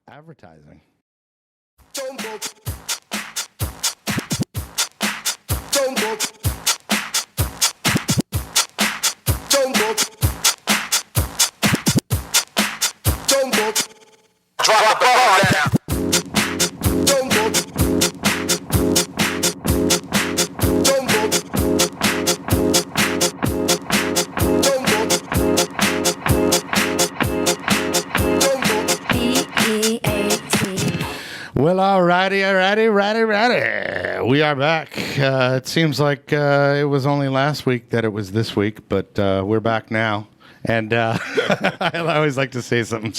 advertising. Drop a ball down. Well, alrighty. We are back. It seems like it was only last week that it was this week, but we're back now. And I always like to say something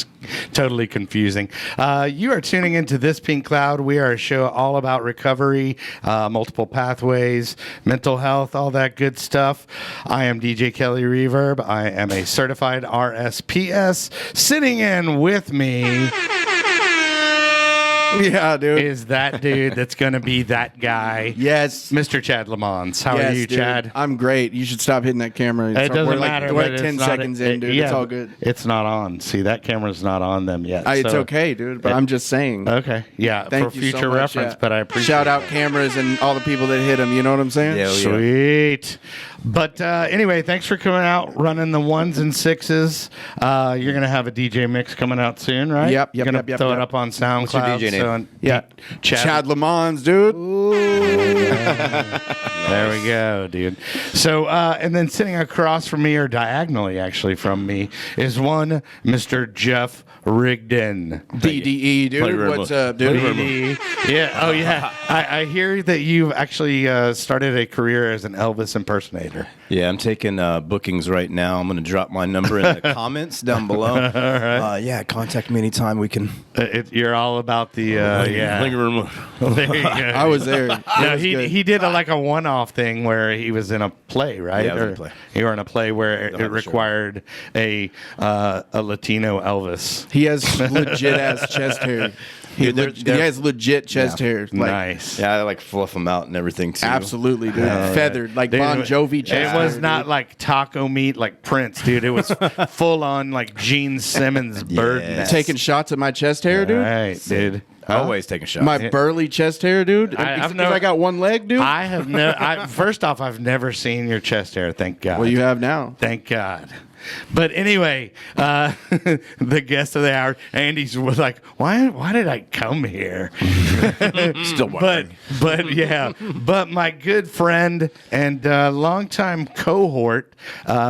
totally confusing. You are tuning into This Pink Cloud. We are a show all about recovery, multiple pathways, mental health, all that good stuff. I am DJ Kelly Reverb. I am a certified RSPS. Sitting in with me... Yeah, dude. Is that dude that's going to be that guy? Yes. Mr. Chad Lamons. How are you, dude. Chad? I'm great. You should stop hitting that camera. It doesn't matter. We're like 10 seconds in, dude. It's all good. It's not on. See, that camera's not on them yet. It's okay, dude, but I'm just saying. Okay. Yeah, Thank for you future so much, reference, yeah. but I appreciate Shout out cameras and all the people that hit them. You know what I'm saying? Yeah. Sweet. But anyway, thanks for coming out, running the ones and sixes. You're going to have a DJ mix coming out soon, right? Yep. You're going to throw it up on SoundCloud. What's your DJ name? Yeah. Chad Lamons, dude. There we go, dude. So, and then sitting across from me, or diagonally actually from me, is one Mr. Jeff Rigdon. DDE, dude. What's up, dude? DDE. Yeah. Oh, yeah. I hear that you've actually started a career as an Elvis impersonator. Yeah, I'm taking bookings right now. I'm going to drop my number in the comments down below. All right. Yeah, contact me anytime. We can. You're all about the yeah. Living room. There you go. I was there. No, he did like a one-off thing where he was in a play, right? Yeah, I was in a play. You were in a play where it required a Latino Elvis. He has legit ass chest hair. He has legit chest hair. Like, Nice. Yeah, I like fluff them out and everything too. absolutely, dude. Feathered, like Dude, Bon Jovi chest It was hair, not dude. like taco meat like Prince, dude. It was full on like Gene Simmons bird Yes. nest. Taking shots at my chest hair, dude. Right, dude. Always take a shot. My burly chest hair, dude. I've Because I got one leg, dude. I have never. First off, I've never seen your chest hair. Thank God. Well, you have now. Thank God. But anyway, the guest of the hour, Andy's was like, why did I come here? Still wondering. But yeah, but my good friend and longtime cohort,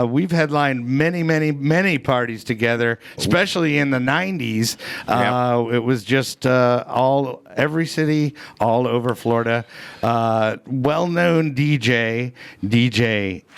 we've headlined many parties together, especially in the 90s. It was just every city all over Florida. Well-known DJ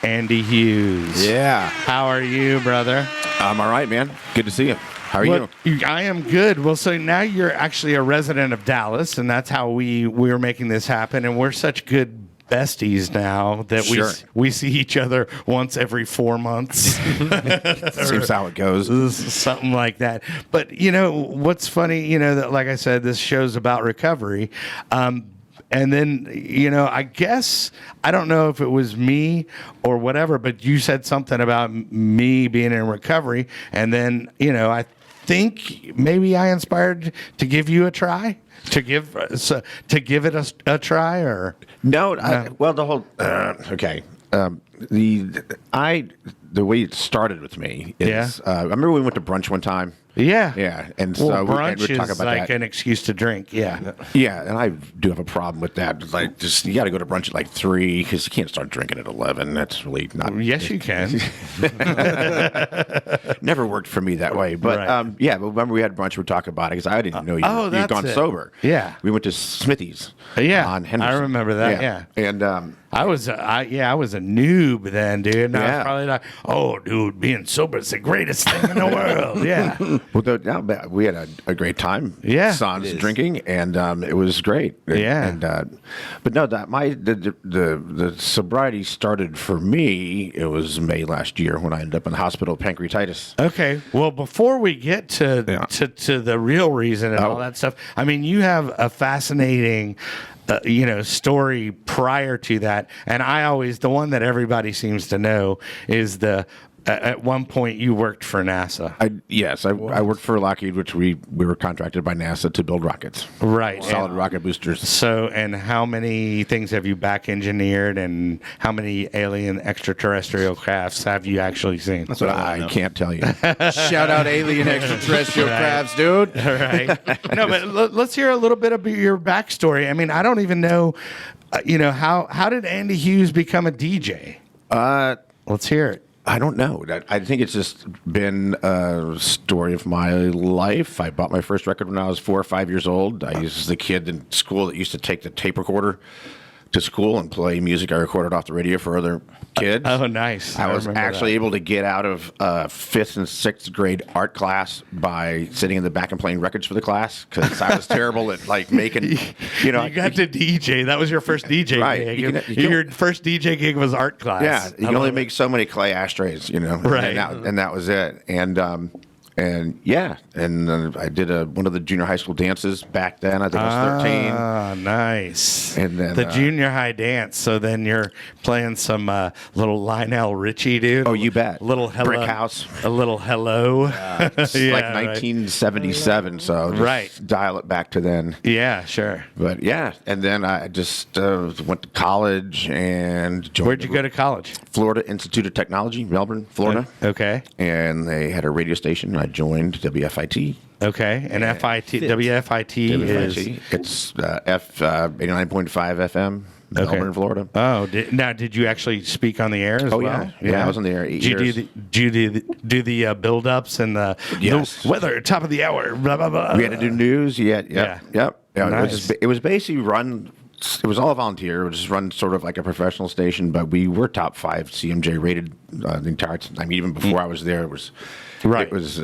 Andy Hughes. Yeah. How are you, brother? I'm all right, man. Good to see you. How are you? I am good. Well, so now you're actually a resident of Dallas, and that's how we were making this happen. And we're such good besties now that Sure. we see each other once every 4 months. Seems how it goes. Something like that. But, you know, what's funny, that, like I said, this show's about recovery. And then, I guess, I don't know if it was me or whatever, but you said something about me being in recovery. And then, I think maybe I inspired to give you a try, to give it a try, or No, the whole okay. The way it started with me is I remember we went to brunch one time. Yeah, and so brunch we'd talk is about like that. an excuse to drink. Yeah, Yeah, and I do have a problem with that. It's like, just you got to go to brunch at like 3 because you can't start drinking at 11. That's really not. yes, you can. Never worked for me that way. But Right. but remember we had brunch. We were talking about it because I didn't know you'd that's gone it. sober. Yeah. we went to Smithy's. Yeah, on I Henderson. remember that, yeah. and I was a noob then, dude. And I was Yeah. probably like, oh, dude, being sober is the greatest thing in the world. Yeah. well, we had a great time. Yeah. Sans drinking, and it was great. Yeah. But no, the sobriety started for me. It was May last year when I ended up in the hospital with pancreatitis. Okay. Well, before we get to the real reason and all that stuff, I mean, you have a fascinating story prior to that. And the one that everybody seems to know is the at one point you worked for NASA. I worked for Lockheed, which we were contracted by NASA to build rockets. Right. Solid rocket boosters. So, and how many things have you back engineered, and how many alien extraterrestrial crafts have you actually seen? That's what I I can't tell you. Shout out alien extraterrestrial crabs, dude. Right. No, but let's hear a little bit of your backstory. I mean, I don't even know, how did Andy Hughes become a DJ? Let's hear it. I don't know. I think it's just been a story of my life. I bought my first record when I was 4 or 5 years old. I was the kid in school that used to take the tape recorder to school and play music I recorded off the radio for other kids. Oh, nice. I was actually able to get out of 5th and 6th grade art class by sitting in the back and playing records for the class because I was terrible at making, You got to DJ. That was your first DJ Right. gig. Your first DJ gig was art class. Yeah, you can only make so many clay ashtrays, Right. and that was it. And I did one of the junior high school dances back then. I think I was 13. Ah, nice. And then, the junior high dance. So then you're playing some little Lionel Richie, dude. Oh, you bet. Little hello. Brick House. A little hello. It's like 1977, so just dial it back to then. Yeah, sure. But yeah, and then I just went to college and joined. Where'd you go to college? Florida Institute of Technology, Melbourne, Florida. Okay. And they had a radio station. I joined WFIT. Okay. And WFIT is? It's F 89.5 FM, Melbourne, Florida. Oh, did you actually speak on the air as well? Yeah, I was on the air 8 years. Did you do the build-ups and the weather, top of the hour, blah, blah, blah? We had to do news. Yep. Nice. It was basically run. It was all volunteer. It was just run sort of like a professional station, but we were top 5 CMJ rated the entire time. I mean, even before I was there, it was. Right. It was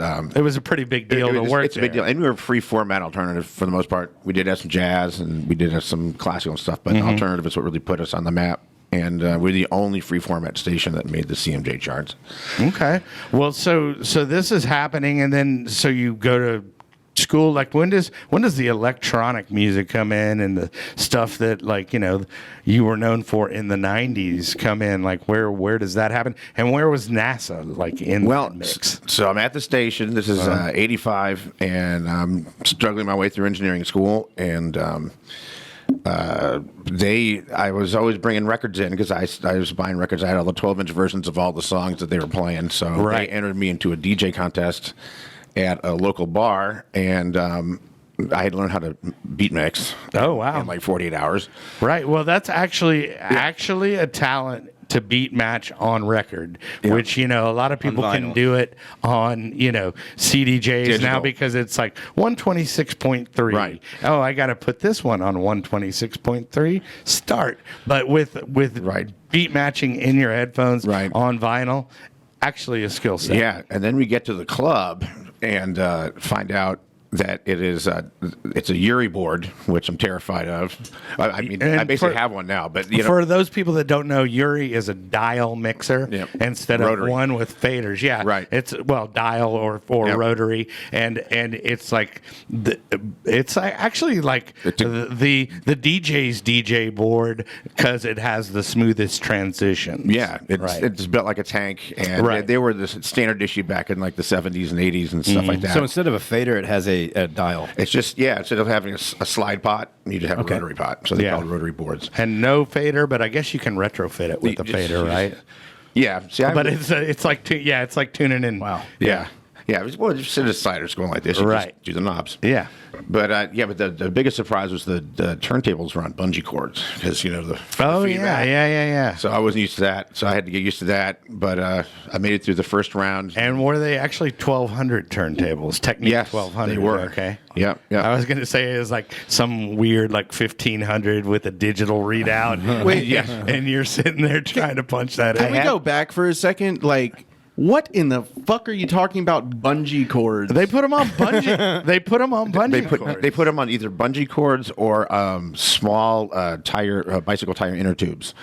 a pretty big deal to work. It's a big deal, and we were free format alternative for the most part. We did have some jazz and we did have some classical stuff, but alternative is what really put us on the map. And we're the only free format station that made the CMJ charts. Okay. Well, so this is happening, and then so you go to school. Like when does the electronic music come in, and the stuff that you were known for in the 90s come in? Like where does that happen, and where was NASA in that mix? So I'm at the station. This is 85, and I'm struggling my way through engineering school, and I was always bringing records in because I was buying records. I had all the 12-inch versions of all the songs that they were playing. So they entered me into a DJ contest at a local bar, and I had learned how to beat mix. Oh, wow. In 48 hours. Right. Well, that's actually a talent to beat match on record, which a lot of people can do it on CDJs now because it's like 126.3. Right. Oh, I got to put this one on 126.3. Start. But with beat matching in your headphones on vinyl, actually a skill set. Yeah, and then we get to the club and find out that it's a Uri board, which I'm terrified of. I mean, I basically have one now, but for those people that don't know, Uri is a dial mixer instead rotary. of one with faders. Yeah, right. It's dial or rotary, and it's like it's actually like the DJ's DJ board because it has the smoothest transitions. Yeah, it's built like a tank, and they were the standard issue back in like the 70s and 80s and stuff like that. So instead of a fader, it has a dial. It's just instead of having a slide pot, you just have a rotary pot. So they call it rotary boards. And no fader, but I guess you can retrofit it with the fader, right? Yeah. But it's like tuning in. Wow. Yeah. Yeah, just set a sliders going like this. You just do the knobs. Yeah. But the biggest surprise was the turntables were on bungee cords because the feedback. Yeah. So I wasn't used to that, so I had to get used to that. But I made it through the first round. And were they actually 1200 turntables? Technique 1200. They were. Okay. Yeah. I was going to say it was like some weird 1500 with a digital readout. Wait, and you're sitting there trying to punch that in. Can we go back for a second? What in the fuck are you talking about bungee cords? They put them on bungee. They put them on bungee cords. They put them on either bungee cords or small bicycle tire inner tubes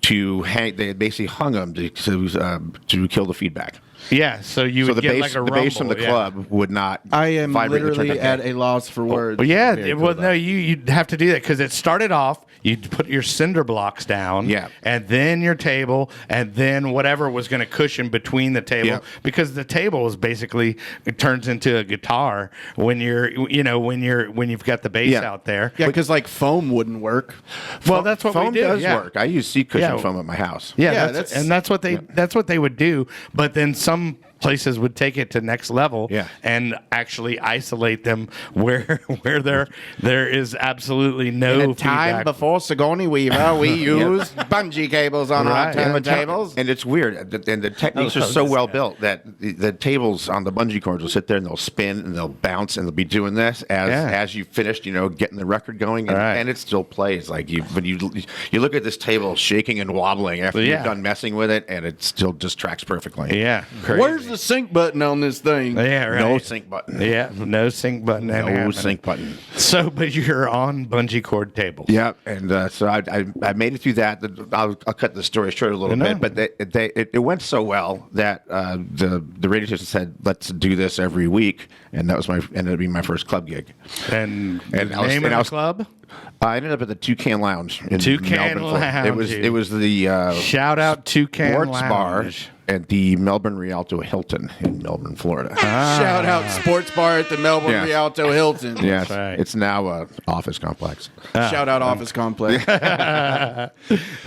to hang. They basically hung them to kill the feedback. Yeah, so you So would the get bass, like a the bass from rumble, the club would not. I am vibrate and turn literally that at down. a loss for words. Well, yeah, Very cool well, about no, it. you'd have to do that because it started off. You'd put your cinder blocks down, Yeah. and then your table, and then whatever was going to cushion between the table, Yeah. because the table is basically it turns into a guitar when when you've got the bass Yeah. out there. Yeah, because like foam wouldn't work. Well, that's what Foam we do. does yeah. work. I use seat cushion Yeah. foam at my house. Yeah, Yeah, that's what they would do. But then some places would take it to next level Yeah. and actually isolate them where there is absolutely no In a time feedback. before Sigourney Weaver, we used bungee cables on our Right. turntables. And it's weird. And the techniques are so well built that the tables on the bungee cords will sit there and they'll spin and they'll bounce and they'll be doing this as you finished, getting the record going, and, Right. and it still plays. Like you look at this table shaking and wobbling after Yeah. you're done messing with it, and it still just tracks perfectly. Yeah, crazy. Where's the sync button on this thing? Yeah, right. No sync button. Yeah, no sync button. ain't No happening. sync button. So, but you're on bungee cord tables. Yeah, and so I made it through that. I'll cut the story short a little No. bit, but it went so well that the radio station said, "Let's do this every week," and that was ended up being my first club gig. And, And the I was- name and I of was- the club? I ended up at the Toucan Lounge in Toucan Melbourne, Florida. Lounge. It was the Shout out Toucan sports bar Lounge. at the Melbourne Rialto Hilton in Melbourne, Florida. Shout out sports bar at the Melbourne Yeah. Rialto Hilton. Yes, right. it's now a office complex. Shout out office complex.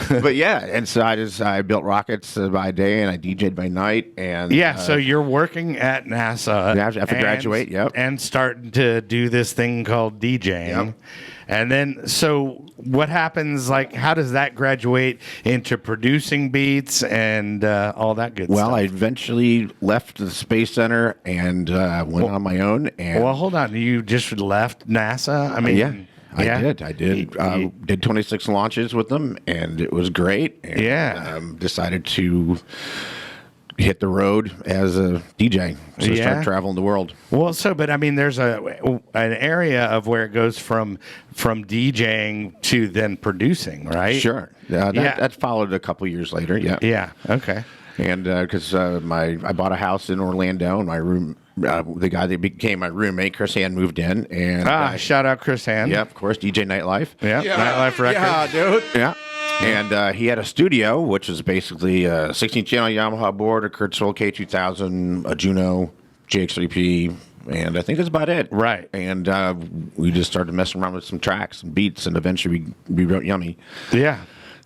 But yeah, and so I built rockets by day and I DJ'd by night, and Yeah, so you're working at NASA. Yeah, after graduate, yep. And starting to do this thing called DJing. Yep. And then, so what happens, like, how does that graduate into producing beats and all that good well, stuff? I eventually left the Space Center and went on my own. And Well, hold on. You just left NASA? I mean, yeah, I did. I did. Did 26 launches with them, and it was great. And, Yeah. decided to hit the road as a DJ. So Yeah. start traveling the world. Well, but I mean, there's an area of where it goes from DJing to then producing, right? Sure. Yeah. That followed a couple years later. Yeah. Yeah. Okay. And because I bought a house in Orlando, and my room, the guy that became my roommate, Chris Hand, moved in, and Shout out Chris Hand. yeah, of course, DJ Nightlife. Yeah. Nightlife Records. Yeah, dude. Yeah. And he had a studio, which was basically a 16-channel Yamaha board, a Kurzweil K2000, a Juno GX3P, and I think that's about it. Right. And we just started messing around with some tracks and beats, and eventually we wrote Yummy, Yeah.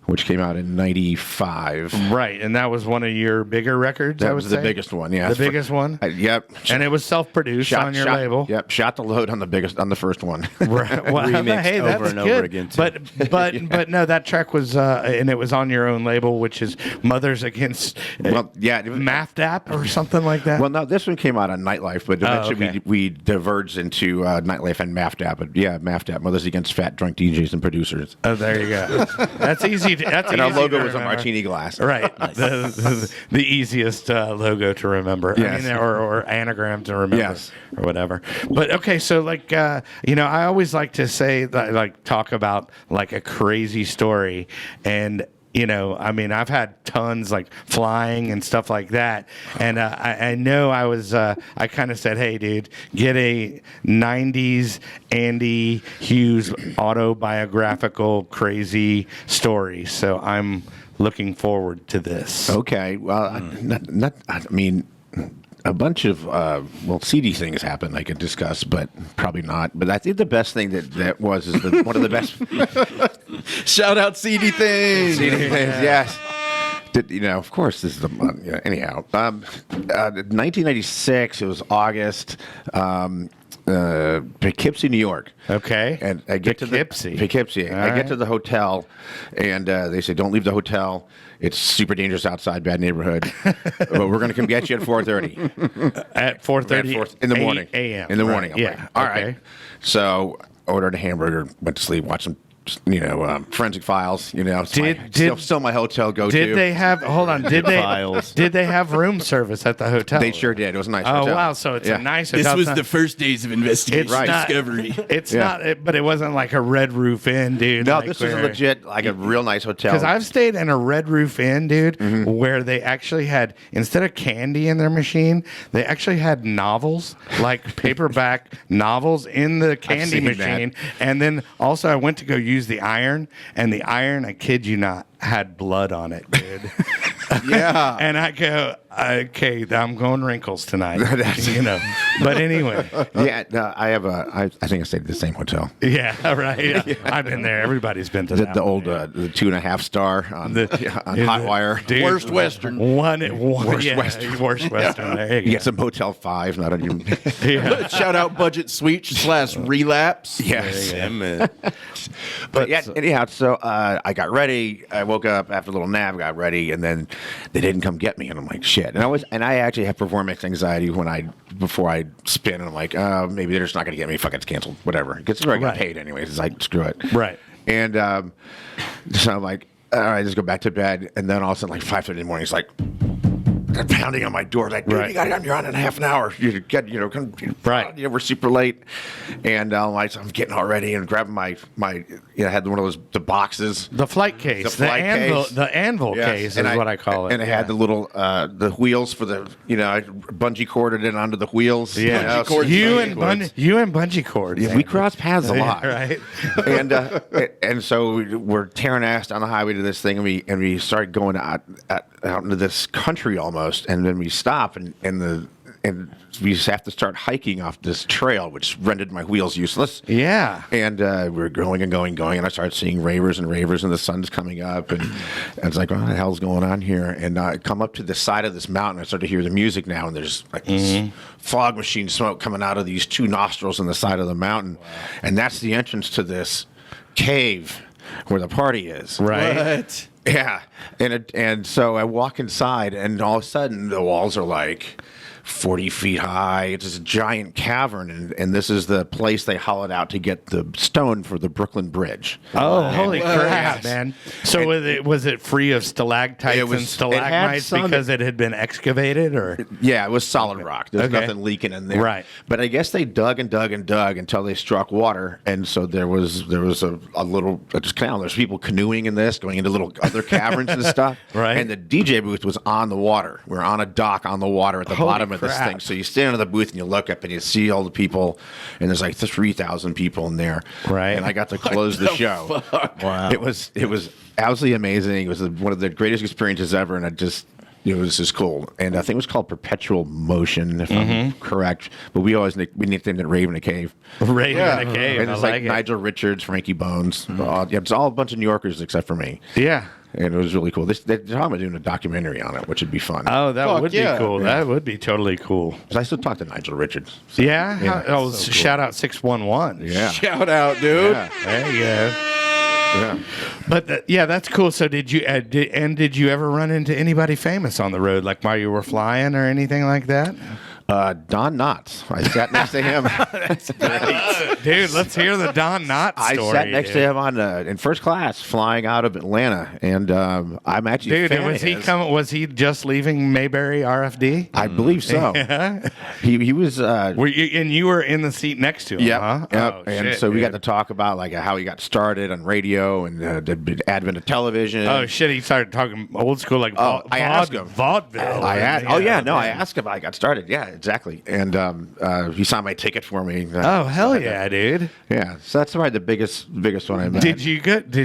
which came out in '95. Right, and that was one of your bigger records. I That would was the say? biggest one. Yeah, The biggest one. Yep. And it was self-produced on your label. Yep. Shot the load on the first one. Right. Well, Remixed hey, over that's and good. over again, too. But no, that track was and it was on your own label, which is Mothers Against Well, yeah. MAFDAP or something like that. Well, no, this one came out on Nightlife, but eventually okay. we diverged into Nightlife and MAFDAP. But yeah, MAFDAP, Mothers Against Fat Drunk DJs and Producers. Oh, there you go. That's easy. That's And easy our logo to was a remember. martini glass. Right. The easiest logo to remember. Yes. I mean, or anagram to remember. Yes. Or whatever. But okay, so like, I always like to say that, like, talk about like a crazy story. And, I mean, I've had tons like flying and stuff like that. And I know I kind of said, hey, dude, get a 90's Andy Hughes autobiographical crazy story. So I'm looking forward to this. Okay. Well, I mean, a bunch of seedy things happened I could discuss, but probably not. But I think the best thing that was is one of the best Shout out CD things. seedy things. Yes. Of course, this is the anyhow. 1996. It was August. Poughkeepsie, New York. Okay. And I get Poughkeepsie. to the Poughkeepsie. I get to the hotel, and they say, "Don't leave the hotel. It's super dangerous outside, bad neighborhood. But we're going to come get you at 4:30 At 4:30 in the morning. a.m. In the Right. morning. I'm Yeah. like, all Okay. right. So ordered a hamburger, went to sleep, watched some forensic files. It's Did- still my hotel go-to. Did they have? Hold on. Did they? Files. Did they have room service at the hotel? They sure did. It was a nice Oh hotel. wow! So it's Yeah. a nice This hotel. was It's the not- first days of investigation It's not- discovery. It's Yeah. not, but it wasn't like a Red Roof Inn, dude. No, like this was where- legit, like a real nice hotel. Because I've stayed in a Red Roof Inn, dude, Mm-hmm. where they actually had, instead of candy in their machine, they actually had novels, like paperback novels in the candy seen that. machine. And then also I went to go use the iron, and the iron, I kid you not, had blood on it, dude. Yeah. And I go, okay, I'm going wrinkles tonight, But anyway, Yeah, no, I think I stayed at the same hotel. yeah, right. Yeah. I've been there. Everybody's been to The, that the one. old the 2.5 star on Hotwire. Dude, Worst Western. One, Worst yeah, Western. Worst Western. There you You go. get some Motel 5, not on your. Yeah. Shout out Budget Suite / Relapse. Yes. Yeah, man. But yeah, anyhow, so I got ready. I woke up after a little nap, got ready, and then they didn't come get me, and I'm like, shit. And I actually have performance anxiety before I spin, and I'm like, maybe they're just not going to get me. Fuck, it's canceled. Whatever. Because I got Right. paid anyways. It's like, screw it. Right. And so I'm like, all right, just go back to bed. And then all of a sudden, like 5:30 in the morning, it's like, they're pounding on my door, like, dude, Right. you're on in half an hour. Come, Right. we're super late, and I'm getting all ready and grabbing my I had one of those the boxes, The flight case. The flight anvil, case. The anvil Yes. case And is what I call it. and it had the little the wheels for the I bungee corded it onto the wheels. yeah. Bungee cords, You bungee and cords. you and bungee cords. Yeah, we cross paths a lot, Right. and so we're tearing ass down the highway to this thing, and we started going out into this country almost, and then we stop, and we just have to start hiking off this trail, which rendered my wheels useless. Yeah. And we were going and going, and I started seeing ravers, and the sun's coming up, and it's like, what the hell's going on here? And I come up to the side of this mountain, I start to hear the music now, and there's like this fog machine smoke coming out of these two nostrils on the side of the mountain, and that's the entrance to this cave where the party is. Right. What? Yeah, and so I walk inside, and all of a sudden the walls are like 40 feet high. It's this giant cavern, and this is the place they hollowed out to get the stone for the Brooklyn Bridge. Oh, holy crap, Yes. man! So was it free of stalactites It was- and stalagmites some- because it had been excavated, or Yeah, it was solid rock. There's Okay. nothing leaking in there. Right. But I guess they dug and dug and dug until they struck water, and so there was a little just canal. There's people canoeing in this, going into little other caverns and stuff. Right. And the DJ booth was on the water. We're on a dock on the water at the Holy bottom of this crap. thing. So you stand in the booth and you look up and you see all the people, and there's like 3,000 people in there. Right. And I got to close the show. Wow. It was absolutely amazing. It was one of the greatest experiences ever, and it was just cool. And I think it was called Perpetual Motion, if I'm correct. But we nicknamed it Rave in a Cave. Rave in a cave? And I it's like like it. Nigel Richards, Frankie Bones. It's all a bunch of New Yorkers except for me. Yeah. And it was really cool. They're talking about doing a documentary on it, which would be fun. Oh, that Fuck would yeah. be cool. That would be totally cool. 'Cause I still talk to Nigel Richards. So, Yeah. Oh, so cool. shout out 611. Yeah. Shout out, dude. Yeah. There you go. Yeah. But yeah, that's cool. So did you did you ever run into anybody famous on the road, like while you were flying or anything like that? Don Knotts. I sat next to him. Dude, let's hear the Don Knotts I story. sat next to dude. him in first class flying out of Atlanta, and I'm actually a Dude, fan was of he his. Was he just leaving Mayberry RFD? I believe so. He was. Were you and you were in the seat next to him? Yeah, Huh? Oh, and shit, so we got dude. to talk about like how he got started on radio and the advent of television. Oh shit! He started talking old school, like I asked him. vaudeville. I asked. Oh yeah, no, I man. asked him how I got started. Yeah, exactly. And he signed my ticket for me. Oh hell yeah, dude! Yeah, so that's probably the biggest one I met. Did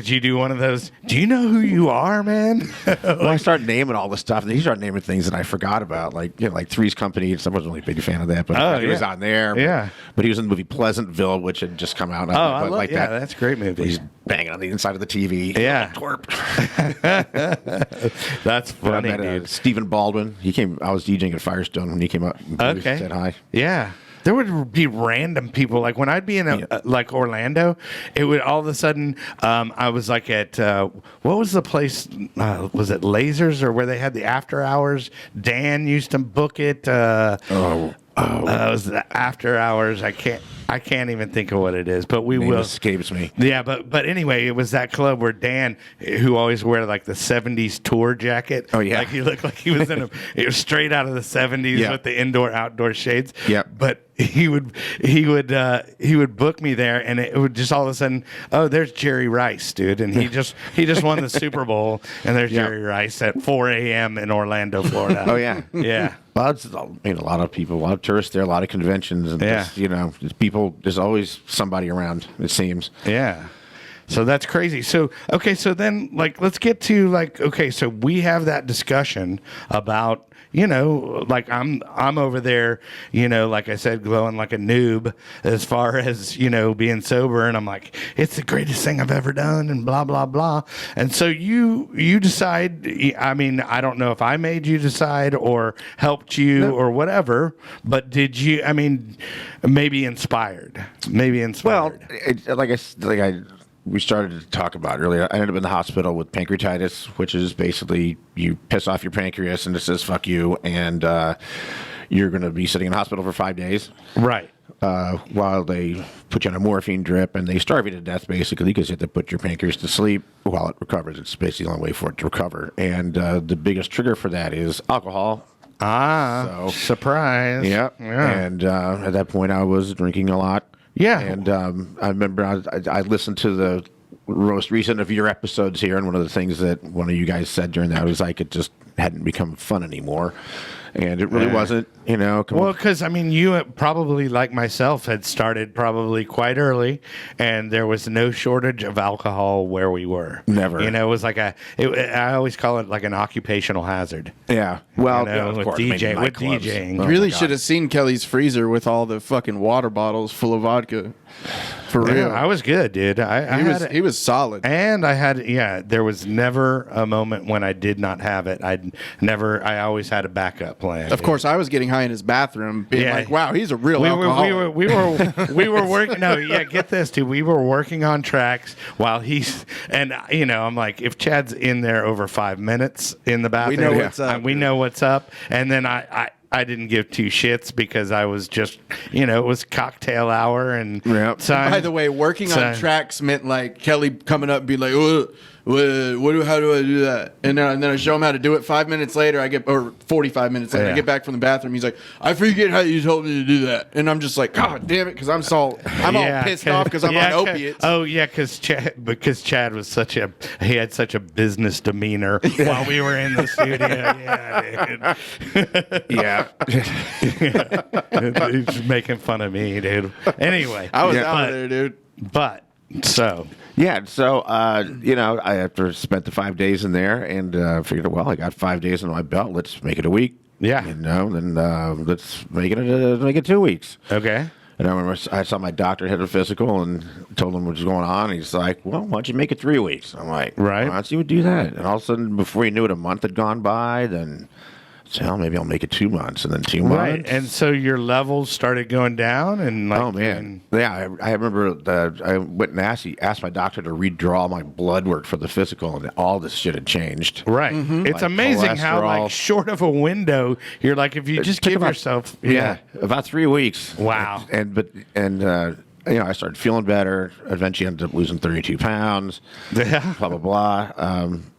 you do one of those? Do you know who you are, man? Well, I started naming all the stuff, and he started naming things that I forgot about, like like Three's Company. I wasn't really a big fan of that, but Oh, he was yeah. on there. Yeah. but he was in the movie Pleasantville, which had just come out. Oh, I but love like yeah, that. that's a great movie. He's banging on the inside of the TV. Yeah. Twerp. That's But I funny, met dude. Stephen Baldwin. He came. I was DJing at Firestone when he came up. And Okay. said hi. Yeah. There would be random people like when I'd be in like Orlando, it would all of a sudden. I was like at what was the place? Was it Lasers or where they had the after hours? Dan used to book it. It was the after hours. I can't. I can't even think of what it is, but we Name will. escapes me. Yeah, but anyway, it was that club where Dan, who always wear like the '70s tour jacket. Oh, yeah. like he looked like he was in it was straight out of the '70s Yeah. with the indoor outdoor shades. Yeah. But he would book me there, and it would just all of a sudden, oh, there's Jerry Rice, dude, and he just won the Super Bowl, and there's Jerry Rice at 4 a.m. in Orlando, Florida. Oh, yeah. Yeah. Well, it's, I mean, a lot of people, a lot of tourists there, a lot of conventions, and Yeah. just, just people. There's always somebody around. It seems. Yeah. So that's crazy. So, okay, so then, like, let's get to, like, okay, so we have that discussion about, like, I'm over there, like I said, glowing like a noob as far as, being sober. And I'm like, it's the greatest thing I've ever done and blah, blah, blah. And so you decide, I mean, I don't know if I made you decide or helped you or whatever, but did you, I mean, maybe inspired. Well, we started to talk about earlier. I ended up in the hospital with pancreatitis, which is basically you piss off your pancreas and it says "fuck you," and you're going to be sitting in the hospital for 5 days. Right. While they put you on a morphine drip and they starve you to death, basically, because you have to put your pancreas to sleep while it recovers. It's basically the only way for it to recover. And the biggest trigger for that is alcohol. Surprise. Yeah. And at that point, I was drinking a lot. Yeah. And I remember I listened to the most recent of your episodes here, and one of the things that one of you guys said during that was like it just hadn't become fun anymore. And it really wasn't, Well, because, I mean, you probably, like myself, had started probably quite early, and there was no shortage of alcohol where we were. Never. It was like I always call it like an occupational hazard. Yeah. Well, with of course, maybe nightclubs. DJing. You Oh, really my should have seen Kelly's freezer with all the fucking water bottles full of vodka. For real. I was good, dude. He was solid. And I had, there was never a moment when I did not have it. I always had a backup plan. Of course, I was getting high in his bathroom, being like, "Wow, he's a real alcoholic." We were working. No, yeah, get this, dude. We were working on tracks while he's and I'm like, if Chad's in there over 5 minutes in the bathroom, know what's up, we know what's up. And then I didn't give two shits because I was just, it was cocktail hour and time. By the way, working on tracks meant like Kelly coming up and be like, how do I do that? And then I show him how to do it. 5 minutes later, or 45 minutes later, I get back from the bathroom. He's like, I forget how you told me to do that. And I'm just like, God damn it, because I'm all pissed off because I'm on opiates. Oh yeah, because Chad was he had such a business demeanor while we were in the studio. Yeah, dude. He's making fun of me, dude. Anyway, I was out there, dude. Yeah, so I after spent the 5 days in there and figured, well, I got 5 days in my belt. Let's make it a week. Yeah, then let's make it 2 weeks. Okay. And I remember I saw my doctor had a physical and told him what was going on. He's like, well, why don't you make it 3 weeks? I'm like, right. Why don't you do that? And all of a sudden, before you knew it, a month had gone by. Then, so maybe I'll make it 2 months, and then 2 months. Right. And so your levels started going down, and like, oh man, yeah. I remember I went and asked my doctor to redraw my blood work for the physical, and all this shit had changed. Right. Mm-hmm. It's like amazing how like short of a window you're like if you just give yourself about 3 weeks. Wow. I started feeling better. Eventually, ended up losing 32 pounds. Yeah. Blah blah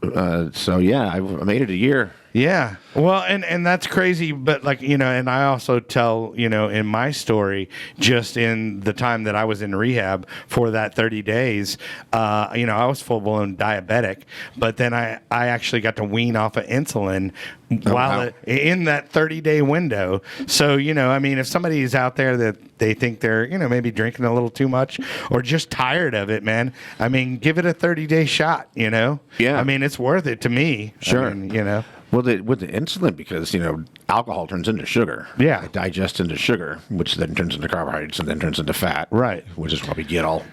blah. So yeah, I made it a year. Yeah. Well, and that's crazy, but like, and I also tell, in my story, just in the time that I was in rehab for that 30 days, I was full blown diabetic, but then I actually got to wean off of insulin in that 30-day window. So, if somebody is out there that they think they're, maybe drinking a little too much or just tired of it, man, give it a 30-day shot, Yeah. It's worth it to me. Sure. Well, with the insulin, because alcohol turns into sugar. Yeah, it digests into sugar, which then turns into carbohydrates and then turns into fat. Right, which is why we get all.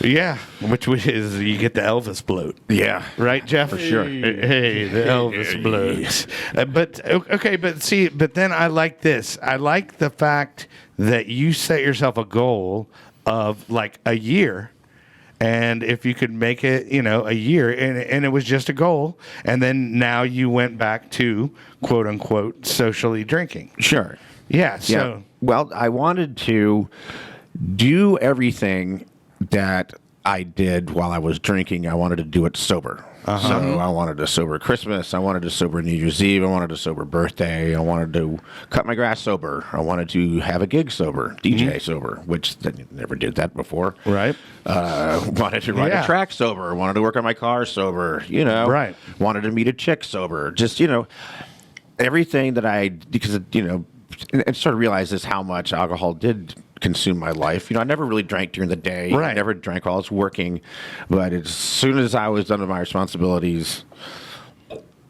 Yeah, which is you get the Elvis bloat. Yeah, right, Jeff. For sure. Hey, the Elvis bloat. But then I like this. I like the fact that you set yourself a goal of like a year. And if you could make it, a year, and it was just a goal, and then now you went back to quote unquote socially drinking. Sure. Yeah. So well, I wanted to. do everything that I did while I was drinking. I wanted to do it sober. So I wanted a sober Christmas. I wanted a sober New Year's Eve. I wanted a sober birthday. I wanted to cut my grass sober. I wanted to have a gig sober, DJ sober, which I never did that before. Right. Wanted to ride a track sober. Wanted to work on my car sober. Right. Wanted to meet a chick sober. Just everything that because and sort of realized this how much alcohol did consume my life. I never really drank during the day. Right. I never drank while I was working, but as soon as I was done with my responsibilities,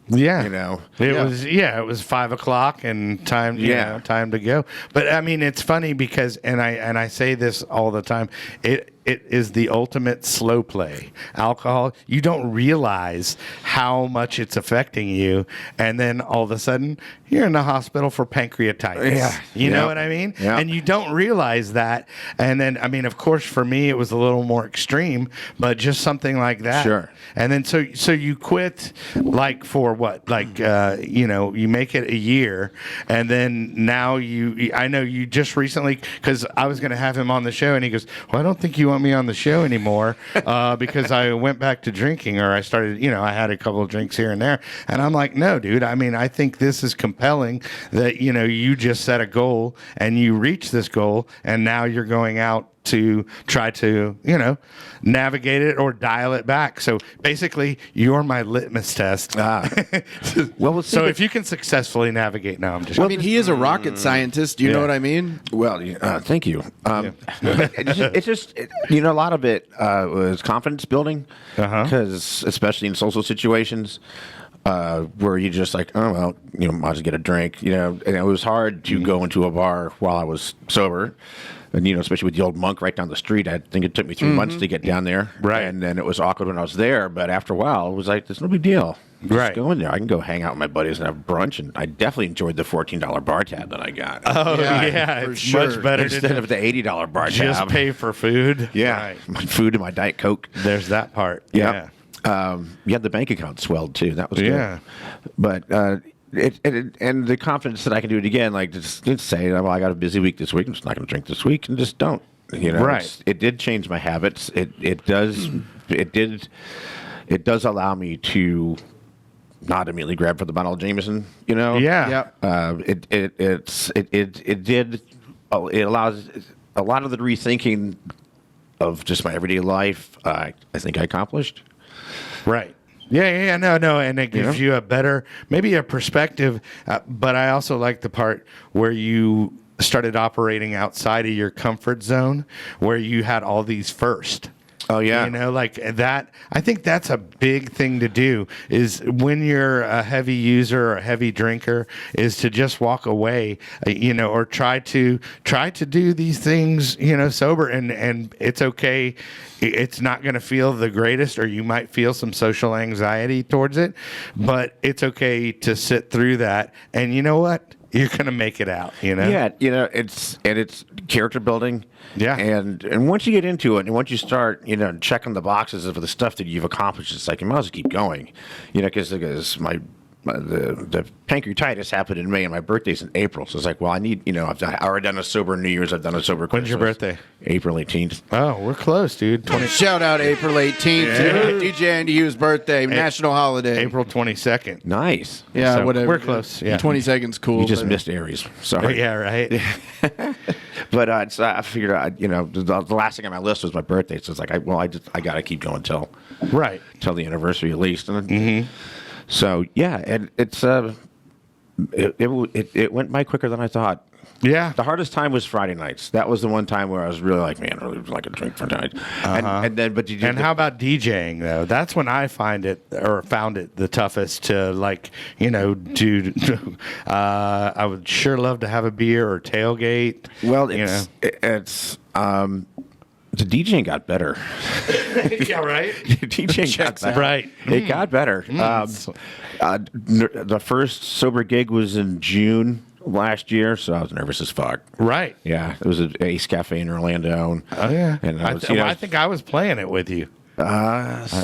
it was 5 o'clock and time to go. But I mean, it's funny because, and I say this all the time, it is the ultimate slow play. Alcohol, you don't realize how much it's affecting you, and then all of a sudden you're in the hospital for pancreatitis. Yeah. You know what I mean? Yeah. And you don't realize that. And then, I mean, of course, for me, it was a little more extreme, but just something like that. Sure. And then so you quit like for what? Like you make it a year, and then now I know you just recently, because I was going to have him on the show, and he goes, "Well, I don't think you want me on the show anymore because I went back to drinking, or I started, I had a couple of drinks here and there." And I'm like, "No, dude. I mean, I think this is compelling that you just set a goal and you reach this goal, and now you're going out to try to, navigate it or dial it back. So basically, you're my litmus test. Well, so if you can successfully navigate, now I'm just. I mean, he is a rocket scientist. You know what I mean? Well, thank you. It's just a lot of it was confidence building, because especially in social situations. Where you just like, oh, well, might as well get a drink, and it was hard to go into a bar while I was sober. And, especially with the old Monk right down the street, I think it took me 3 months to get down there. Right. And then it was awkward when I was there. But after a while, it was like, there's no big deal. Just go in there. I can go hang out with my buddies and have brunch. And I definitely enjoyed the $14 bar tab that I got. Oh, yeah. It's much better instead of the $80 bar tab. Just pay for food. Yeah. Right. My food and my Diet Coke. There's that part. Yeah. The bank account swelled too. That was good. Yeah. But and the confidence that I can do it again, like just say, well, I got a busy week this week. I'm just not going to drink this week, and just don't. Right. It did change my habits. It does allow me to not immediately grab for the bottle of Jameson. Yeah. It allows a lot of the rethinking of just my everyday life. I think I accomplished. Right. Yeah, no, and it gives you a better, maybe a perspective, but I also like the part where you started operating outside of your comfort zone, where you had all these first. Oh, yeah. Like that. I think that's a big thing to do is when you're a heavy user or a heavy drinker is to just walk away, or try to do these things, sober, and it's okay. It's not going to feel the greatest, or you might feel some social anxiety towards it, but it's okay to sit through that. And you know what? You're going to make it out, Yeah, it's character building. Yeah. And once you get into it, and once you start, checking the boxes of the stuff that you've accomplished, it's like you might as well keep going. Because the pancreatitis happened in May and my birthday's in April. So it's like, well, I need, I've already done a sober New Year's. I've done a sober Christmas. When's your birthday? April 18th. Oh, we're close, dude. Shout out April 18th. DJ Andy Hughes' birthday, national holiday. April 22nd. Nice. Yeah, So whatever. we're close. Yeah. 22nd's cool. You just missed Aries. Sorry. Yeah, right. But I figured out, the last thing on my list was my birthday. So it's like, I got to keep going till the anniversary at least. And so yeah, and it's it went by quicker than I thought. Yeah. The hardest time was Friday nights. That was the one time where I was really like, man, I really would like a drink for tonight. And then, but how about DJing though? That's when I found it the toughest to do. I would sure love to have a beer or tailgate. Well, the DJing got better. Yeah, right. DJing got better. Right. It got better. The first sober gig was in June last year, so I was nervous as fuck. Right. Yeah, it was at Ace Cafe in Orlando. Oh yeah. And I think I was playing it with you.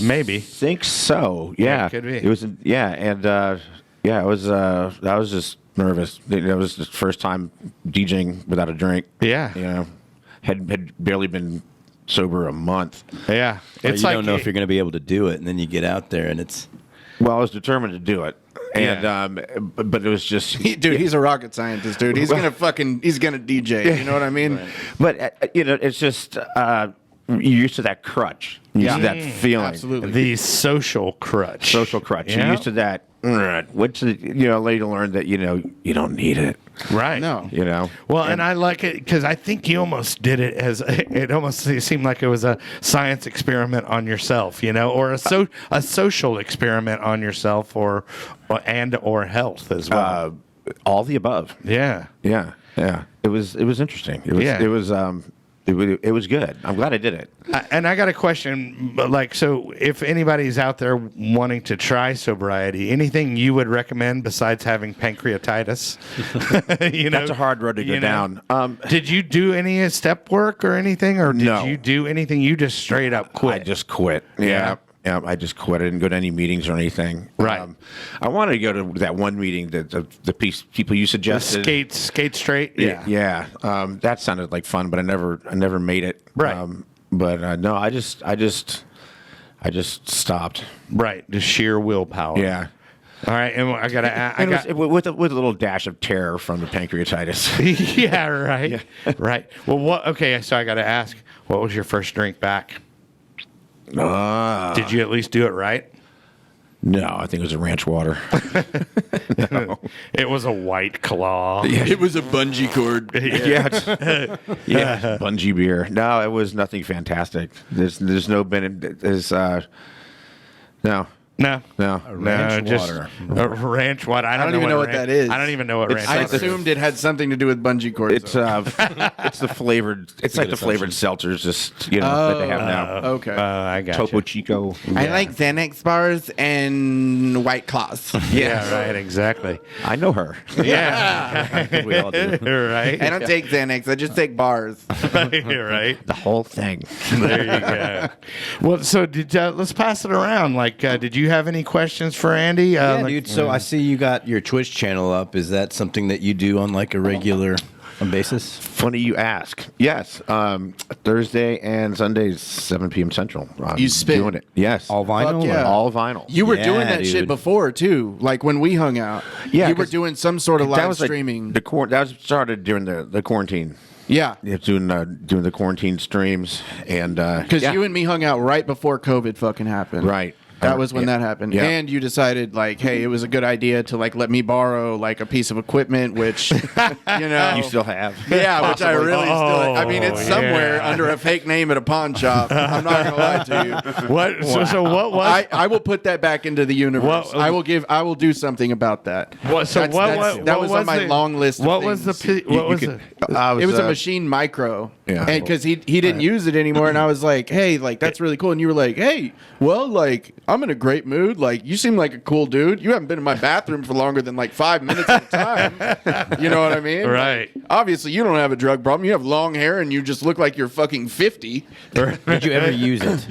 Maybe. Think so. Yeah. Could be. It was. Yeah, and it was. I was just nervous. It was the first time DJing without a drink. Yeah. had barely been sober a month. Yeah, Or you don't know if you're going to be able to do it, and then you get out there, and it's Well, I was determined to do it, and but it was just Dude, he's a rocket scientist, dude. He's gonna DJ. You know what I mean? But it's just you're used to that crutch. You're used to that feeling. Absolutely. the social crutch. Social crutch. Yeah. You're used to that. Which later learned that you don't need it. Right. No. Well, and I like it because I think you almost did it as it almost seemed like it was a science experiment on yourself, or a social experiment on yourself, or health as well. All the above. Yeah. Yeah. It was interesting. It was good. I'm glad I did it. And I got a question, so if anybody's out there wanting to try sobriety, anything you would recommend besides having pancreatitis? That's a hard road to go down. Did you do any step work or anything, or did No. you do anything? You just straight up quit. I just quit. Yeah. Yeah, I just quit. I didn't go to any meetings or anything. Right. I wanted to go to that one meeting that the people you suggested. Skate straight. Yeah. That sounded like fun, but I never made it. Right. No, I just stopped. Right. Just sheer willpower. Yeah. All right, and I gotta. It was with a little dash of terror from the pancreatitis. Yeah. Right. Right. Well, what? Okay. So I gotta ask, what was your first drink back? Did you at least do it right? No, I think it was a ranch water. No. It was a White Claw. It was a bungee cord. Yeah, bungee beer. No, it was nothing fantastic. There's no no. No. ranch just water. a ranch water. I don't even know what that is. I don't even know what ranch I water is. assumed it had something to do with bungee cords. It's it's the flavored. It's like the flavored seltzers, just that they have now. Okay. I got Topo you. Chico. I like Xanax bars and White Claws. Yeah, right, exactly. I know her. Yeah. I think we all do. Right. I don't take Xanax. I just take bars. Right. The whole thing. There you go. Well, so let's pass it around. Did you have any questions for Andy? Yeah, dude. So I see you got your Twitch channel up. Is that something that you do on a regular basis? Funny you ask. Yes. Thursday and Sundays, 7 p.m. Central. You spit? Doing it. Yes. All vinyl? Fuck yeah. All vinyl. You were Yeah, doing that shit dude. before too, like when we hung out. Yeah, you were 'cause doing some sort of that live was like streaming. that was started during the quarantine. Yeah, Yeah, doing the quarantine streams and because you and me hung out right before COVID fucking happened. right. That was when Yeah. that happened. Yeah. And you decided hey, it was a good idea to let me borrow a piece of equipment, which You still have. Yeah, which I really still. I mean, Oh, it's somewhere yeah. under a fake name at a pawn shop. I'm not gonna lie to you. What? So what was? I will put that back into the universe. What- I will do something about that. What? So that was on my long list. Of What was things. What was the? It was a machine micro. Yeah. And because he didn't use it anymore, and I was like, hey, that's really cool. And you were like, hey, well, I'm in a great mood. You seem like a cool dude. You haven't been in my bathroom for longer than 5 minutes at a time. You know what I mean? Right. Obviously, you don't have a drug problem. You have long hair, and you just look like you're fucking 50. Did you ever use it?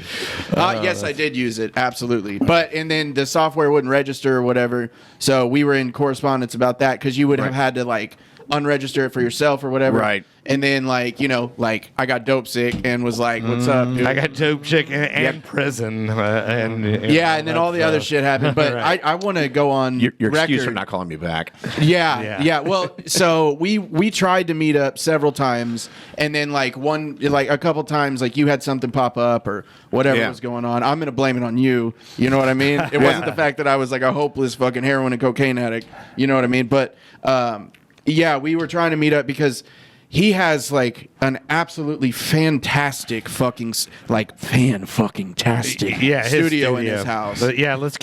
Yes, I did use it. Absolutely. And then the software wouldn't register or whatever. So we were in correspondence about that because you would have had to unregister it for yourself or whatever. Right. And then I got dope sick and was like, what's up, dude? I got dope chick and prison and And then all the other shit happened. But Right. I want to go on Your record. excuse for not calling me back. Yeah. Well, so we tried to meet up several times, and then a couple times you had something pop up or whatever was going on. I'm gonna blame it on you. You know what I mean? It wasn't the fact that I was a hopeless fucking heroin and cocaine addict. You know what I mean? But we were trying to meet up because he has an absolutely fantastic fucking fan-fucking-tastic his studio in his house. But let's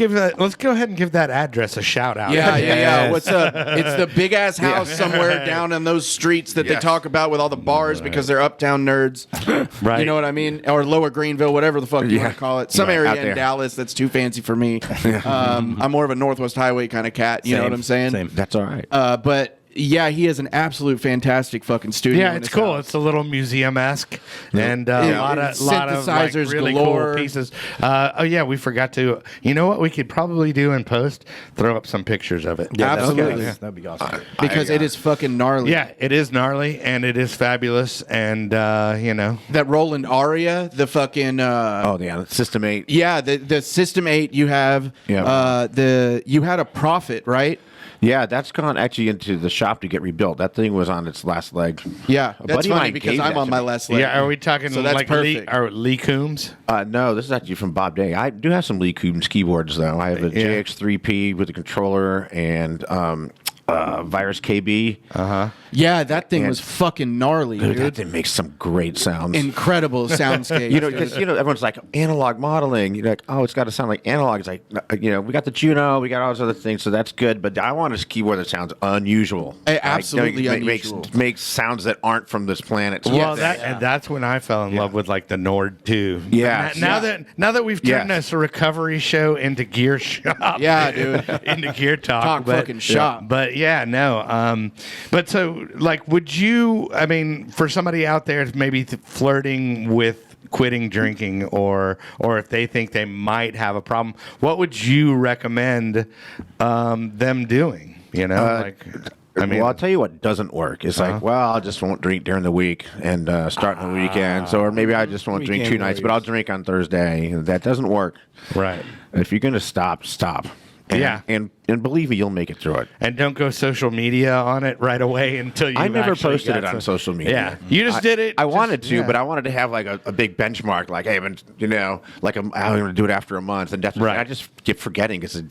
go ahead and give that address a shout out. Yeah. What's up? It's the big ass house somewhere down in those streets that they talk about with all the bars because they're uptown nerds. Right. You know what I mean? Or Lower Greenville, whatever the fuck you want to call it. Some Right, area out in there. Dallas that's too fancy for me. I'm more of a Northwest Highway kind of cat. You know what I'm saying? Same. That's all right. But Yeah, he has an absolute fantastic fucking studio. Yeah, in it's his cool. house. It's a little museum-esque and a Yeah, lot of synthesizers like, really galore. cool pieces. Oh yeah, we forgot to. You know what we could probably do in post? Throw up some pictures of it. Yeah, Absolutely. that'd be awesome. Because it is fucking gnarly. Yeah, it is gnarly and it is fabulous, and you know. That Roland Aria, the fucking Oh yeah, System 8. yeah, the System 8 you have. Yeah. You had a Prophet, right? Yeah, that's gone actually into the shop to get rebuilt. That thing was on its last leg. Yeah, A that's buddy of funny mine because gave I'm that on to my me. last leg. Yeah, are we talking So that's like perfect. Lee Coombs? No, this is actually from Bob Day. I do have some Lee Coombs keyboards though. I have a Yeah. JX3P with a controller and Virus KB. Yeah, that thing Yeah. was fucking gnarly, Dude, that dude. thing makes some great sounds. Incredible soundscape. Because everyone's like analog modeling. You're like, oh, it's got to sound like analog. It's like, we got the Juno, we got all those other things, so that's good. But I want a keyboard that sounds unusual, Absolutely unusual. Makes sounds that aren't from this planet. So Well, yeah, and that's when I fell in love with like the Nord too. Yeah. Now that we've turned Yes. this recovery show into gear shop. Yeah, dude. into gear talk. Talk fucking shop. But yeah, no. But so like, would you? I mean, for somebody out there maybe flirting with quitting drinking, or if they think they might have a problem, what would you recommend them doing? You know, well, I'll tell you what doesn't work. It's like, well, I just won't drink during the week and start on the weekends, or maybe I just won't drink 2 nights, but I'll drink on Thursday. That doesn't work. right. If you're gonna stop. And, Yeah. and believe me, you'll make it through it. And don't go social media on it right away until you. I never actually posted got it on social media. Yeah, you just did it. I wanted to, but I wanted to have like a big benchmark. Like, hey, like I'm going to do it after a month, and that's Right. I just keep forgetting because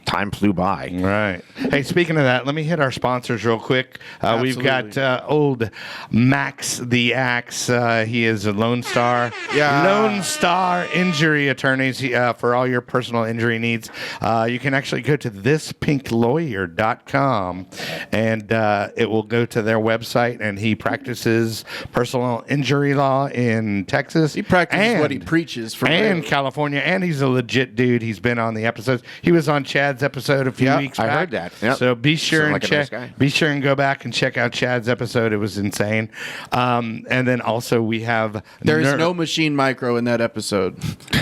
time flew by. Right. Hey, speaking of that, let me hit our sponsors real quick. We've got old Max the Axe. He is a Lone Star. Yeah. Lone Star Injury Attorneys for all your personal injury needs. You can actually go to thispinklawyer.com and it will go to their website, and he practices personal injury law in Texas. He practices what he preaches for and real. California, and he's a legit dude. He's been on the episodes. He was on Chad's episode a few weeks back. I heard that. Yep. So be sure Sound and like a nice check. guy. Be sure and go back and check out Chad's episode. It was insane. And then also we have There is no machine micro in that episode.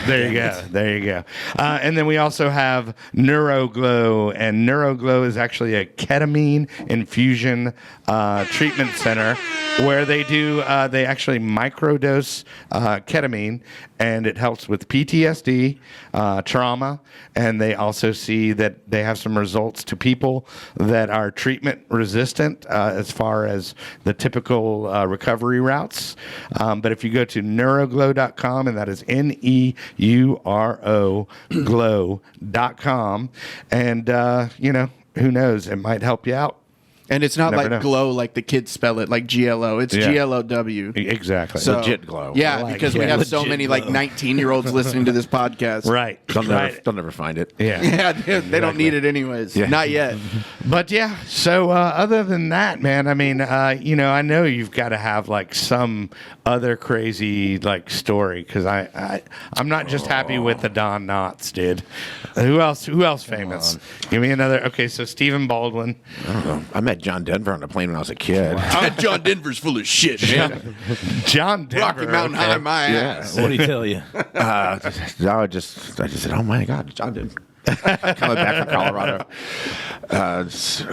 There you go. There you go. And then we also have NeuroGlow, and NeuroGlow is actually a ketamine infusion treatment center where they actually microdose ketamine, and it helps with PTSD, trauma, and they also see that they have some results to people that are treatment resistant as far as the typical recovery routes. But if you go to neuroglow.com, and that is NEURO glow.com, and who knows, it might help you out. And it's not Never like know. glow like the kids spell it, like GLO. It's Yeah. GLOW. Exactly. So- Legit glow. Yeah, Like, because we yeah, have so legit many like glow. 19-year-olds listening to this podcast. Right. They'll never find it. Yeah. Yeah, they don't need it anyways. Yeah. Not yet. But yeah, so other than that, man, I mean, I know you've got to have like some other crazy like story, because I'm not just happy with the Don Knotts, dude. Who else famous? Give me another. Okay, so Stephen Baldwin. I don't know. I met John Denver on a plane when I was a kid. John Denver's full of shit, man. John Denver. Rocky Mountain High, my ass. What did he tell you? I just said, oh my God, John Denver. Coming back from Colorado.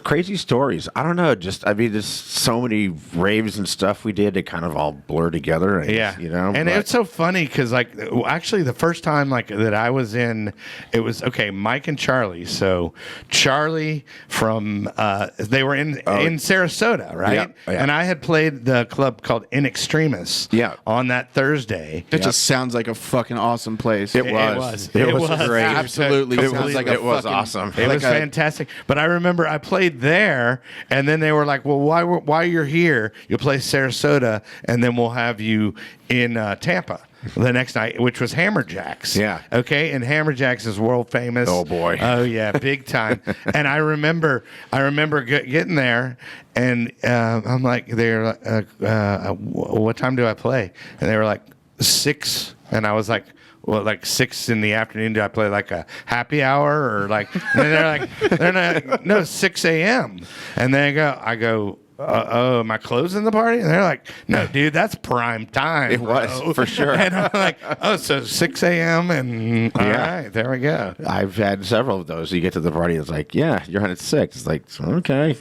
Crazy stories. I don't know. There's so many raves and stuff we did. They kind of all blur together. And, Yeah, and but- it's so funny because actually the first time that I was in, it was Mike and Charlie. So Charlie from they were in Sarasota, right? Yeah, yeah. And I had played the club called In Extremis. Yeah. On that Thursday. That just sounds like a fucking awesome place. It was. It was great. Absolutely. It sounds was- like a it was fucking- awesome. It like was a- fantastic. But I remember I played there, and then they were like, well, while you're here, you'll play Sarasota, and then we'll have you in Tampa the next night, which was Hammerjacks. Yeah. Okay, and Hammerjacks is world famous. Oh, boy. Oh yeah, big time. And I remember getting there, and I'm like, what time do I play? And they were like 6, and I was like, well, like 6 in the afternoon. Do I play like a happy hour or like? And they're not, no, 6 a.m. And then I go. Oh, am I closing the party? And they're like, no, dude, that's prime time. It was, for sure. And I'm like, oh, so 6 a.m. and all right, there we go. I've had several of those. You get to the party, it's like, yeah, you're on at 6. It's like, okay.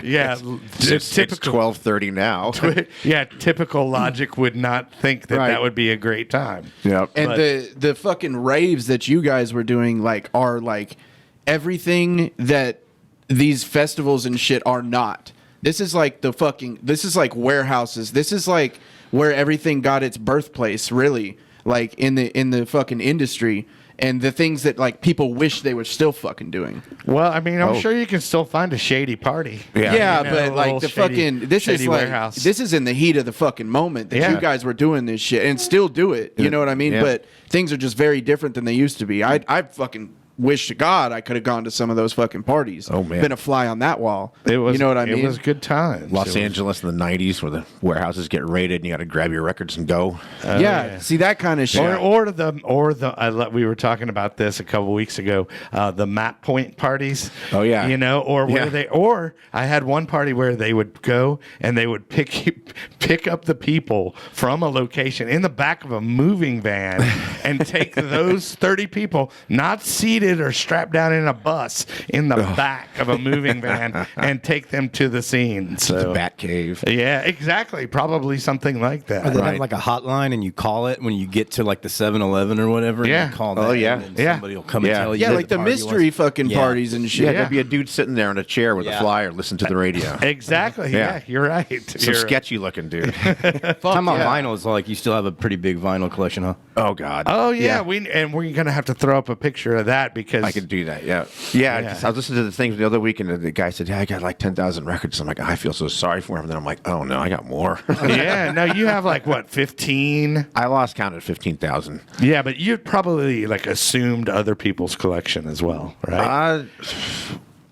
Yeah, It's typical. 12:30 now. Yeah, typical logic would not think that Right. that would be a great time. Yep. And the fucking raves that you guys were doing like are like everything that these festivals and shit are not. This is like this is like warehouses. This is like where everything got its birthplace, really. Like in the fucking industry and the things that like people wish they were still fucking doing. Well, I mean, I'm sure you can still find a shady party. Yeah, You know, but a like little the shady- fucking this shady is like warehouse. this is in the heat of the fucking moment that Yeah. you guys were doing this shit and still do it. You know what I mean? Yeah. But things are just very different than they used to be. I fucking wish to God I could have gone to some of those fucking parties. Oh, man. Been a fly on that wall. It was, you know what I mean? It was good times. Los It was- Angeles in the 90s where the warehouses get raided and you got to grab your records and go. Yeah, see that kind of shit. We were talking about this a couple weeks ago. The map point parties. Oh, yeah. You know, or where Yeah. I had one party where they would go and they would pick up the people from a location in the back of a moving van and take those 30 people, not seated or strapped down in a bus, in the back of a moving van and take them to the scene. The So Bat Cave. yeah, exactly. Probably something like that. Or they Right. have like a hotline and you call it when you get to like the 7-Eleven or whatever. and Yeah. You call Oh, that yeah. and Yeah. somebody will come Yeah. and tell you. Yeah, what like the party mystery was. fucking Yeah. parties and shit. Yeah, there'd be a dude sitting there in a chair with Yeah. a flyer, listen to the radio. Exactly. Yeah, Yeah. you're right. Some You're- sketchy looking dude. Talking about vinyl is like you still have a pretty big vinyl collection, huh? Oh, God. Oh yeah, Yeah. we're gonna have to throw up a picture of that because I could do that, yeah. Yeah, Yeah. I was listening to the things the other week, and the guy said, yeah, I got like 10,000 records. I'm like, I feel so sorry for him. And then I'm like, oh, no, I got more. yeah. No, you have like what 15? I lost count at 15,000. Yeah, but you probably like assumed other people's collection as well, right?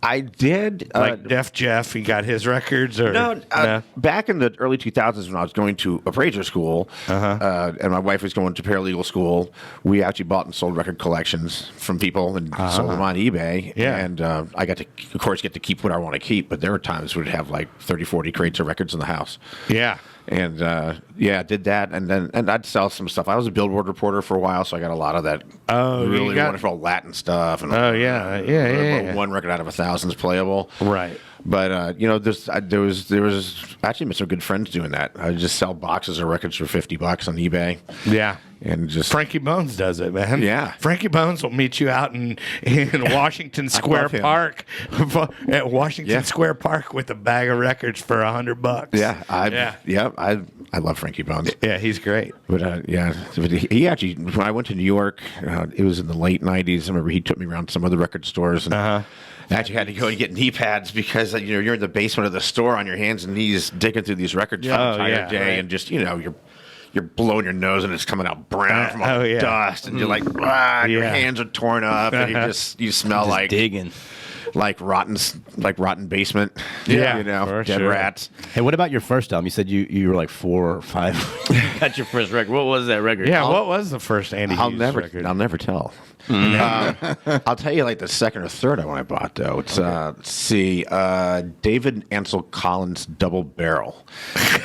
I did. Like Def Jeff, he got his records, or No, back in the early 2000s when I was going to appraiser school and my wife was going to paralegal school, we actually bought and sold record collections from people and sold them on eBay. Yeah. And I got to, of course, get to keep what I want to keep, but there were times we'd have like 30, 40 crates of records in the house. Yeah. And did that, and I'd sell some stuff. I was a Billboard reporter for a while, so I got a lot of that you really got- wonderful Latin stuff. And Oh yeah. one record out of 1,000 is playable. Right. But there was actually some good friends doing that. I would just sell boxes of records for $50 on eBay, Yeah. and just Frankie Bones does it, man. Yeah. Frankie Bones will meet you out in Washington Square love him. Park, at Washington Yeah. Square Park with a bag of records for $100. I love Frankie Bones. Yeah, he's great. But but he actually, when I went to New York, it was in the late 90s. I remember he took me around to some other record stores and. I actually had to go and get knee pads because you're in the basement of the store on your hands and knees digging through these records for the entire day, and just you're blowing your nose and it's coming out brown from all the dust, and you're like, your hands are torn up, and you smell Just like digging. like rotten basement. Yeah, dead for sure. rats. Hey, what about your first album? You said you were like 4 or 5. Got your first record. What was that record? Yeah, what was the first Andy Hughes record? I'll never tell. I'll tell you like the second or third one I bought though. It's let's see, David Ansel Collins Double Barrel.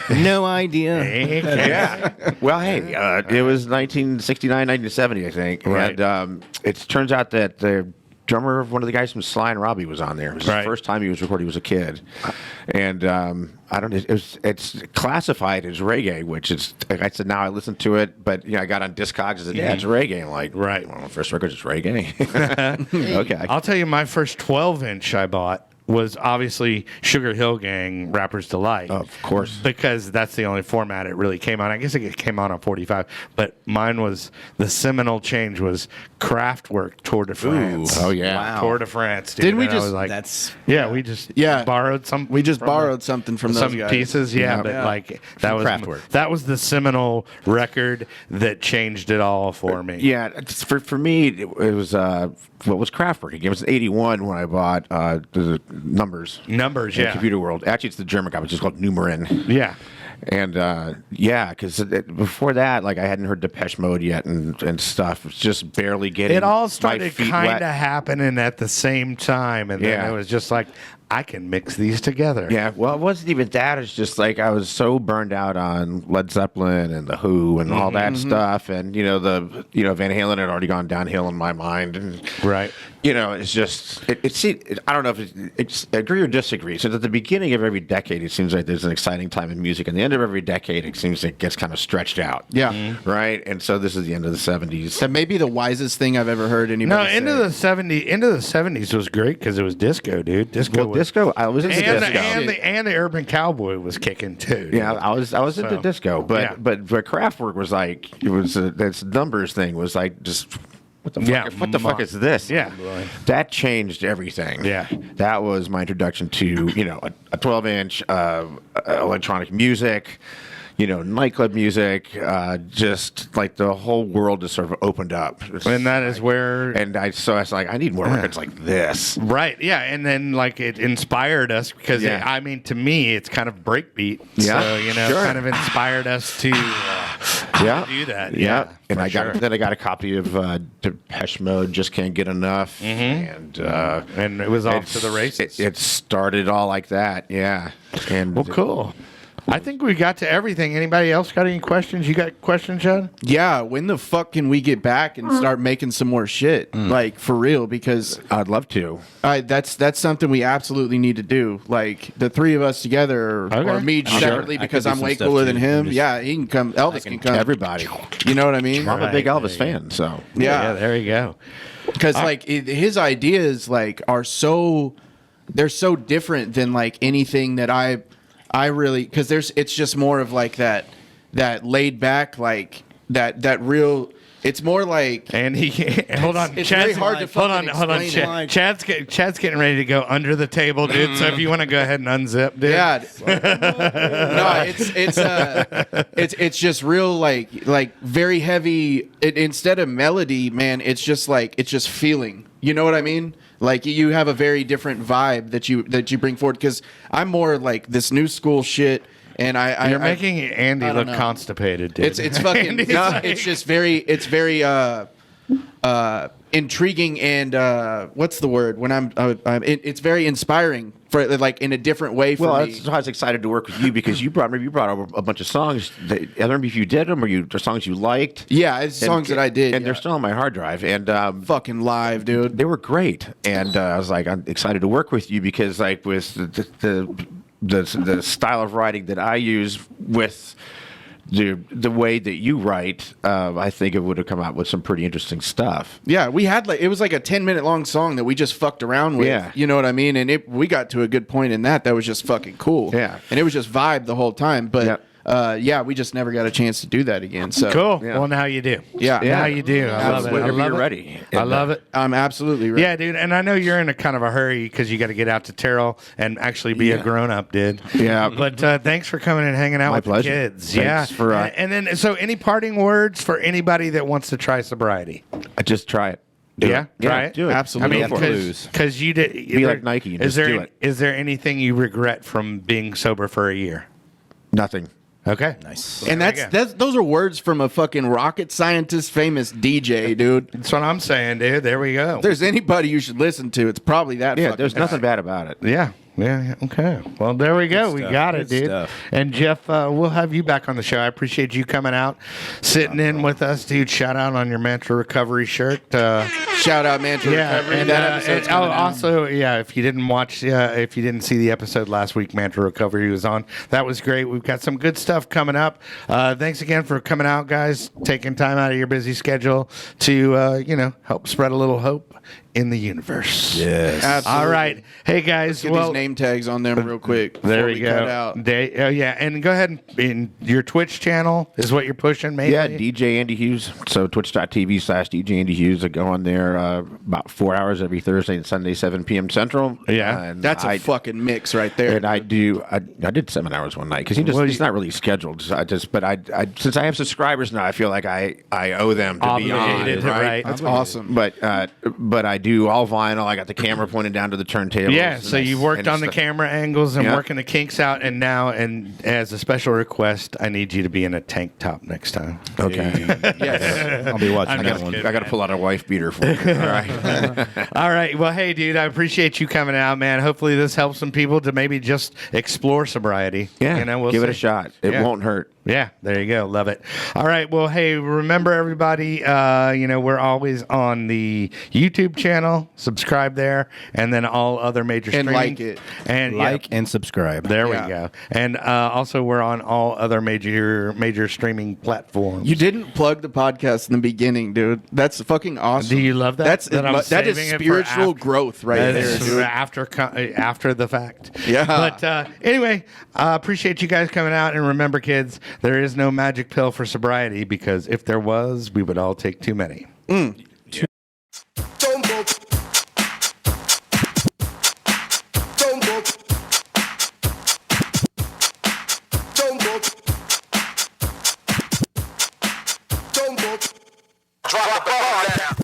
No idea. Yeah. Well, hey, it was 1969, 1970, I think. Right. And it turns out that the drummer of one of the guys from Sly and Robbie was on there. It was Right. the first time he was recording. He was a kid, and I don't. It's classified as reggae, which is. Like I said, now I listen to it, but I got on Discogs and said, yeah, it's reggae. I'm like, Right. Well, first record is reggae. Okay. I'll tell you, my first 12-inch I bought was obviously Sugar Hill Gang, Rapper's Delight. Of course. Because that's the only format it really came on. I guess it came on 45, but mine was, the seminal change was Kraftwerk Tour de France. Oh, yeah. Wow. Tour de France, dude. Didn't we And I just- was like, That's we just Yeah. borrowed some. We just from borrowed something from those some guys. pieces, but Yeah. like that was Kraftwerk. that was the seminal record that changed it all for me. Yeah, for me, it was what was Kraftwerk? It was 81 when I bought the Numbers. Numbers, in yeah. Computer World. Actually, it's the German guy, which is called Numerin. Yeah. And because before that, like I hadn't heard Depeche Mode yet and stuff. It was just barely getting. It all my started feet kind wet. of happening at the same time, and then it was just like, I can mix these together. Yeah, well, it wasn't even that. It's just like I was so burned out on Led Zeppelin and the Who and all that stuff, and Van Halen had already gone downhill in my mind, and Right. It's just I don't know if it's agree or disagree. So at the beginning of every decade, it seems like there's an exciting time in music, and the end of every decade, it seems it gets kind of stretched out. Yeah. Right. And so this is the end of the '70s. That may be the wisest thing I've ever heard anybody say. Into the '70s was great because it was disco, dude. Disco. I was into disco. And the Urban Cowboy was kicking too. Yeah, I was into disco, but Kraftwerk was like this numbers thing was like just what the fuck? Yeah, What the fuck is this? Yeah. That changed everything. Yeah. That was my introduction to a 12-inch electronic music. Nightclub music, just like the whole world just sort of opened up. And that is where. And I was like, I need more records like this. Right, yeah, and then like it inspired us because to me it's kind of breakbeat. Yeah, so sure. kind of inspired us to do that. Yeah, and I got a copy of Depeche Mode. Just can't get enough, and it was off to the races. It started all like that. Yeah, and well, cool. I think we got to everything. Anybody else got any questions? You got questions, Chad? Yeah, when the fuck can we get back and start making some more shit? Like, for real, because I'd love to. that's something we absolutely need to do. Like, the three of us together, or me separately, because I'm way cooler than him. Yeah, he can come. Elvis can come. Everybody. You know what I mean? I'm a big Elvis fan, so. Yeah, there you go. Because, his ideas, are so... They're so different than, anything that I really, because it's just more of that laid back, that real. It's more like. And hold on, it's Chad's, very hard to hold on. explain it. Chad's getting ready to go under the table, dude. So if you want to go ahead and unzip, dude. Yeah. No, it's just real like very heavy. Instead of melody, man, it's just feeling. You know what I mean? Like you have a very different vibe that you bring forward, because I'm more like this new school shit, and You're making Andy look constipated, dude. It's fucking. It's just very intriguing and what's the word when it's very inspiring for in a different way for me. That's why I was excited to work with you, because you brought over a bunch of songs. I don't remember if you did them or the songs you liked. Yeah, it's songs that I did, and they're still on my hard drive. And fucking live, dude. They were great, and I was like, I'm excited to work with you, because with the style of writing that I use with the way that you write, I think it would have come out with some pretty interesting stuff. Yeah, we had it was like a 10-minute long song that we just fucked around with. Yeah. You know what I mean? And we got to a good point in that was just fucking cool. Yeah. And it was just vibe the whole time. But we just never got a chance to do that again. So cool. Yeah. Well, now you do. Yeah. Now you do. I love it. Whenever I love you're it. ready. I love it. I'm absolutely ready. Yeah, dude. And I know you're in a kind of a hurry because you got to get out to Terrell and actually be a grown up, dude. Yeah. But thanks for coming and hanging out My with pleasure. the kids. Thanks for, and then, so any parting words for anybody that wants to try sobriety? Just try it. Try it. Do it. Absolutely. I mean, because you did. Be like Nike and just do it. Is there anything you regret from being sober for a year? Nothing. Okay. Nice. And those are words from a fucking rocket scientist, famous DJ, dude. That's what I'm saying, dude. There we go. If there's anybody you should listen to, it's probably that. Yeah, fucking there's guy. nothing bad about it. Yeah. Okay. Well, there we go. We got it, Good dude. stuff. And Jeff, we'll have you back on the show. I appreciate you coming out, sitting in with us, dude. Shout out on your Mantra Recovery shirt. Shout out, man, to recovery. And, That episode's coming out. also, if you didn't watch, if you didn't see the episode last week, Mantra Recovery was on. That was great. We've got some good stuff coming up. Thanks again for coming out, guys. Taking time out of your busy schedule to, help spread a little hope in the universe. Yes. Absolutely. All right. Hey, guys. Get these name tags on them real quick. There before we we go. cut out. And go ahead and your Twitch channel is what you're pushing, maybe? Yeah, DJ Andy Hughes. So twitch.tv/DJ Andy Hughes. I go on there about 4 hours every Thursday and Sunday, 7 p.m. Central. Yeah. And That's a fucking mix right there. And I did 7 hours one night because he's not really scheduled. So I since I have subscribers now, I feel like I owe them to be on. Obligated, right? That's awesome. But I do all vinyl. I got the camera pointed down to the turntables. Yeah, so you've worked on the camera angles and Yeah. working the kinks out, and now, and as a special request, I need you to be in a tank top next time. Okay. Yes. I'll be watching I'm that just one. kidding. I got to pull out a wife beater for you. All right. All right. Well, hey, dude, I appreciate you coming out, man. Hopefully, this helps some people to maybe just explore sobriety. Yeah. You know, we'll give it see. a shot. It Yeah. won't hurt. Yeah, there you go. Love it. All right. Well, hey, remember everybody, we're always on the YouTube channel. Subscribe there, and then all other major And streaming. like it. And Like and subscribe. there Yeah. we go. And also, we're on all other major streaming platforms. You didn't plug the podcast in the beginning, dude. That's fucking awesome. Do you love that? That I'm that is saving it for spiritual after- growth right That there, is dude. after the fact. Yeah. But anyway, appreciate you guys coming out. And remember, kids, there is no magic pill for sobriety, because if there was, we would all take too many. Don't drop the ball down.